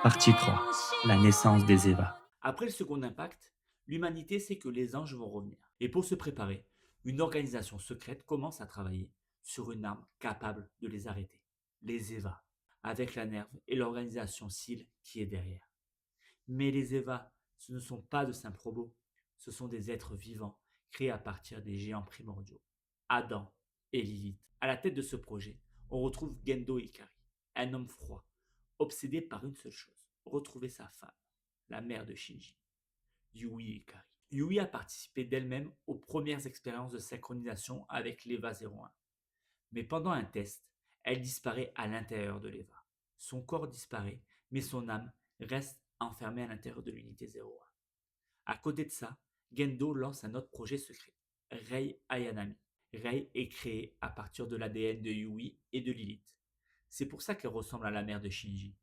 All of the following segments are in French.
Partie 3. La naissance des Evas. Après le second impact, l'humanité sait que les anges vont revenir. Et pour se préparer, une organisation secrète commence à travailler sur une arme capable de les arrêter. Les Evas, avec la Nerve et l'organisation SEAL qui est derrière. Mais les Evas, ce ne sont pas de simples robots, ce sont des êtres vivants créés à partir des géants primordiaux. Adam et Lilith. À la tête de ce projet, on retrouve Gendo Ikari, un homme froid, obsédé par une seule chose, retrouver sa femme, la mère de Shinji, Yui Ikari. Yui a participé d'elle-même aux premières expériences de synchronisation avec l'EVA 01. Mais pendant un test, elle disparaît à l'intérieur de l'EVA. Son corps disparaît, mais son âme reste enfermée à l'intérieur de l'unité 01. À côté de ça, Gendo lance un autre projet secret, Rei Ayanami. Rei est créée à partir de l'ADN de Yui et de Lilith. C'est pour ça qu'elle ressemble à la mère de Shinji.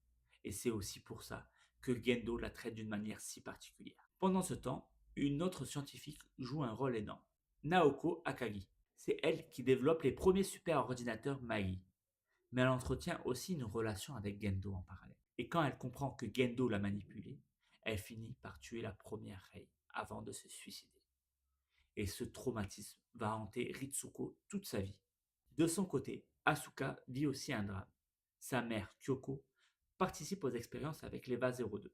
Et c'est aussi pour ça que Gendo la traite d'une manière si particulière. Pendant ce temps, une autre scientifique joue un rôle énorme, Naoko Akagi. C'est elle qui développe les premiers super-ordinateurs Magi. Mais elle entretient aussi une relation avec Gendo en parallèle. Et quand elle comprend que Gendo l'a manipulée, elle finit par tuer la première Rei avant de se suicider. Et ce traumatisme va hanter Ritsuko toute sa vie. De son côté, Asuka vit aussi un drame. Sa mère, Kyoko, participe aux expériences avec l'EVA 02,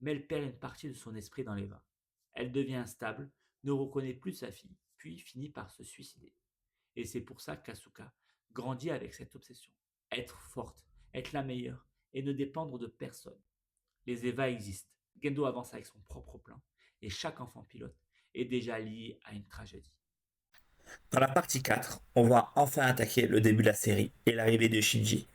mais elle perd une partie de son esprit dans l'EVA. Elle devient instable, ne reconnaît plus sa fille, puis finit par se suicider. Et c'est pour ça qu'Asuka grandit avec cette obsession. Être forte, être la meilleure, et ne dépendre de personne. Les EVA existent. Gendo avance avec son propre plan, et chaque enfant pilote est déjà lié à une tragédie. Dans la partie 4, on va enfin attaquer le début de la série et l'arrivée de Shinji.